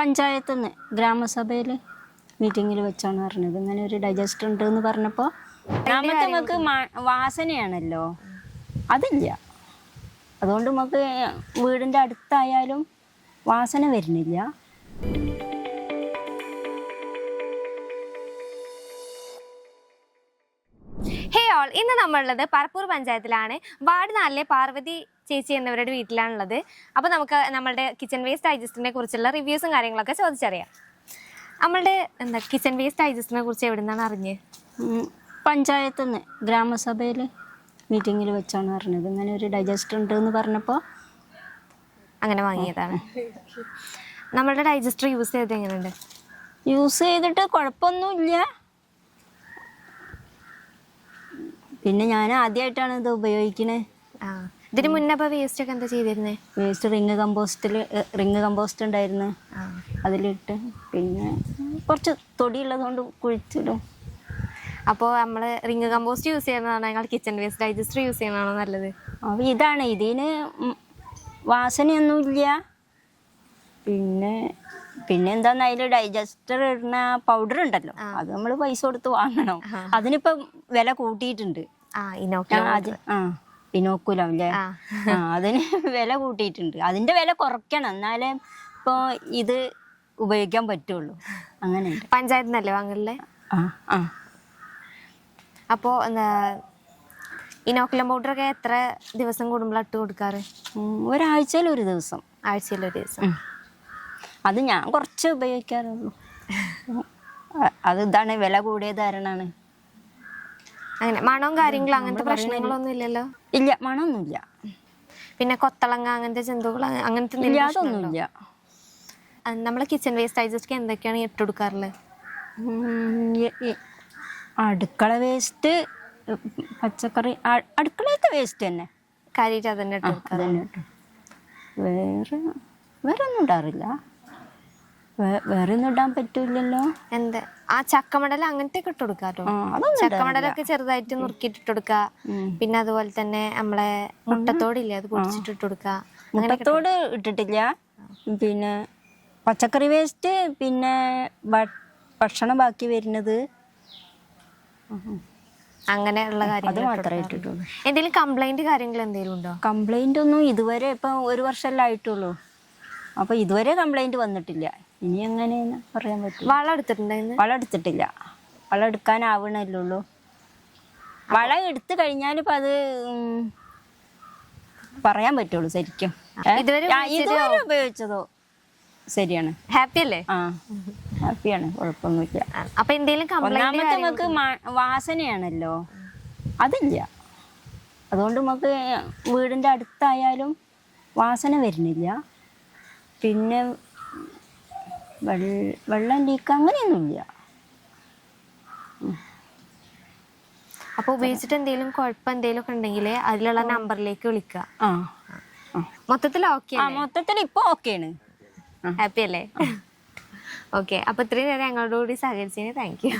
പഞ്ചായത്ത് നിന്ന് ഗ്രാമസഭയിൽ മീറ്റിങ്ങിൽ വെച്ചാണ് പറഞ്ഞത്. ഇങ്ങനെ ഒരു ഡൈജസ്റ്റർ ഉണ്ട് എന്ന് പറഞ്ഞപ്പോൾ നമുക്ക് വാസനയാണല്ലോ, അതില്ല. അതുകൊണ്ട് നമുക്ക് വീടിൻ്റെ അടുത്തായാലും വാസന വരുന്നില്ല. ഹേ ഓൾ, ഇന്ന് നമ്മളുള്ളത് പറപ്പൂർ പഞ്ചായത്തിലാണ്. വാർഡ് 4 പാർവതി ചേച്ചി എന്നിവരുടെ വീട്ടിലാണുള്ളത്. അപ്പോൾ നമുക്ക് നമ്മളുടെ കിച്ചൺ വേസ്റ്റ് ഡൈജസ്റ്റിനെ കുറിച്ചുള്ള റിവ്യൂസും കാര്യങ്ങളൊക്കെ ചോദിച്ചറിയാം. നമ്മളുടെ കിച്ചൺ വേസ്റ്റ് ഡൈജസ്റ്റിനെ കുറിച്ച് എവിടെ നിന്നാണ് അറിഞ്ഞത്? പഞ്ചായത്ത് നിന്ന് ഗ്രാമസഭയിൽ മീറ്റിങ്ങിൽ വെച്ചാണ് പറഞ്ഞത്. ഇങ്ങനെ ഒരു ഡൈജസ്റ്റർ ഉണ്ട് എന്ന് പറഞ്ഞപ്പോൾ അങ്ങനെ വാങ്ങിയതാണ്. നമ്മളുടെ ഡൈജസ്റ്റർ യൂസ് ചെയ്തത് എങ്ങനെയുണ്ട്? യൂസ് ചെയ്തിട്ട് കുഴപ്പമൊന്നുമില്ല. പിന്നെ ഞാൻ ആദ്യമായിട്ടാണ് ഇത് ഉപയോഗിക്കണേ. ഇതിന് മുന്നേ അപ്പോൾ വേസ്റ്റ് ഒക്കെ എന്താ ചെയ്തിരുന്നത്? വേസ്റ്റ് റിങ് കമ്പോസ്റ്റ് ഉണ്ടായിരുന്നു, അതിലിട്ട് പിന്നെ കുറച്ച് തൊടിയുള്ളതുകൊണ്ട് കുഴിച്ചിടും. അപ്പോൾ നമ്മൾ റിങ് കമ്പോസ്റ്റ് യൂസ് ചെയ്യുന്നതാണോ ഞങ്ങൾ കിച്ചൺ വേസ്റ്റ് ഡൈജസ്റ്റർ യൂസ് ചെയ്യുന്നതാണോ നല്ലത്? അപ്പോൾ ഇതാണ്, ഇതിന് വാസനയൊന്നുമില്ല. പിന്നെ എന്താന്ന് അതിൽ ഡൈജസ്റ്റർ ഇടുന്ന പൗഡർ ഉണ്ടല്ലോ, അത് നമ്മൾ പൈസ കൊടുത്ത് വാങ്ങണം. അതിനിപ്പം വില കൂട്ടിയിട്ടുണ്ട്. ഇനോക്കുലം അല്ലേ, അതിന് വില കൂട്ടിയിട്ടുണ്ട്. അതിന്റെ വില കുറയ്ക്കണം, എന്നാലേ ഇപ്പോൾ ഇത് ഉപയോഗിക്കാൻ പറ്റുള്ളൂ. അങ്ങനെ പഞ്ചായത്തിൽ നിന്നല്ലേ വാങ്ങല്ലേ? അപ്പോൾ ഇനോക്കുലം പൗഡറൊക്കെ എത്ര ദിവസം കൂടുമ്പോൾ ഇട്ട് കൊടുക്കാറ്? ഒരാഴ്ചയിൽ ഒരു ദിവസം. ആഴ്ചയിലൊരു ദിവസം. അത് ഞാൻ കുറച്ച് ഉപയോഗിക്കാറുള്ളൂ. അത് ഇതാണ് വില കൂടിയ കാരണമാണ്. അങ്ങനെ മണവും കാര്യങ്ങളും അങ്ങനത്തെ പ്രശ്നങ്ങളൊന്നും ഇല്ലല്ലോ? ഇല്ല, മണമൊന്നുമില്ല. പിന്നെ കൊത്തളങ്ങ അങ്ങനത്തെ ജന്തുക്കൾ അങ്ങനത്തെ അതൊന്നുമില്ല. നമ്മളെ കിച്ചൺ വേസ്റ്റ് ഡൈജസ്റ്റ് എന്തൊക്കെയാണ് ഇട്ട് കൊടുക്കാറുള്ളത്? അടുക്കള വേസ്റ്റ്, പച്ചക്കറി, അടുക്കളത്തെ വേസ്റ്റ് തന്നെ കാര്യമായിട്ട് അതന്നെ ഇട്ട് കൊടുക്കാറ്. വേറെ ഒന്നും ഇടാറില്ല. വേറെ ഒന്നും ഇടാൻ പറ്റൂലല്ലോ. എന്താ ആ ചക്കമടൽ അങ്ങനത്തെ ഒക്കെ ഇട്ട് കൊടുക്കാട്ടോ. ചക്കമടലൊക്കെ ചെറുതായിട്ട് നുറുക്കിയിട്ട് ഇട്ട് കൊടുക്കുക. പിന്നെ അതുപോലെ തന്നെ നമ്മളെ മുട്ടത്തോടില്ലേ, അത് പൊടിച്ചിട്ട് ഇട്ട് കൊടുക്കുക. മുട്ടത്തോട് ഇട്ടിട്ടില്ല. പിന്നെ പച്ചക്കറി വേസ്റ്റ്, പിന്നെ ഭക്ഷണം ബാക്കി വരുന്നത്, അങ്ങനെയുള്ള കാര്യങ്ങൾ മാത്രമേ ഇട്ടിട്ടുള്ളൂ. എന്തെങ്കിലും കംപ്ലൈന്റ് കാര്യങ്ങൾ എന്തെങ്കിലും ഉണ്ടോ? കംപ്ലൈന്റ് ഒന്നും ഇതുവരെ, ഇപ്പം 1 വർഷമല്ലേ ആയിട്ടുള്ളൂ. അപ്പോൾ ഇതുവരെ കംപ്ലൈന്റ് വന്നിട്ടില്ല. ഇനി എങ്ങനെയെന്ന് പറയാൻ പറ്റും. വളം എടുത്തിട്ടുണ്ടായിരുന്നു? വളം എടുത്തിട്ടില്ല. വളം എടുക്കാനാവണല്ലുള്ളൂ. വളം എടുത്തു കഴിഞ്ഞാൽ ഇപ്പം അത് പറയാൻ പറ്റുള്ളൂ ശരിക്കും. ഇതുവരെ ഉപയോഗിച്ചതോ ശരിയാണ്. ഹാപ്പി അല്ലേ? ഹാപ്പിയാണ്, കുഴപ്പമൊന്നുമില്ല. അപ്പൊ എന്തെങ്കിലും കംപ്ലൈന്റ്? നമുക്ക് വാസനയാണല്ലോ, അതില്ല. അതുകൊണ്ട് നമുക്ക് വീടിൻ്റെ അടുത്തായാലും വാസന വരുന്നില്ല. പിന്നെ വെള്ളം ലീക്ക് അങ്ങനെയൊന്നുമില്ല. അപ്പോൾ ഉപയോഗിച്ചിട്ട് എന്തെങ്കിലും കുഴപ്പം എന്തെങ്കിലും ഒക്കെ ഉണ്ടെങ്കിൽ അതിലുള്ള നമ്പറിലേക്ക് വിളിക്കുക. മൊത്തത്തിൽ ഓക്കെ? മൊത്തത്തിൽ ഇപ്പോൾ ഓക്കെയാണ്. ഹാപ്പി അല്ലേ? ഓക്കെ. അപ്പോൾ ഇത്രയും നേരം ഞങ്ങളോട് കൂടി സഹകരിച്ചതിന് താങ്ക് യു.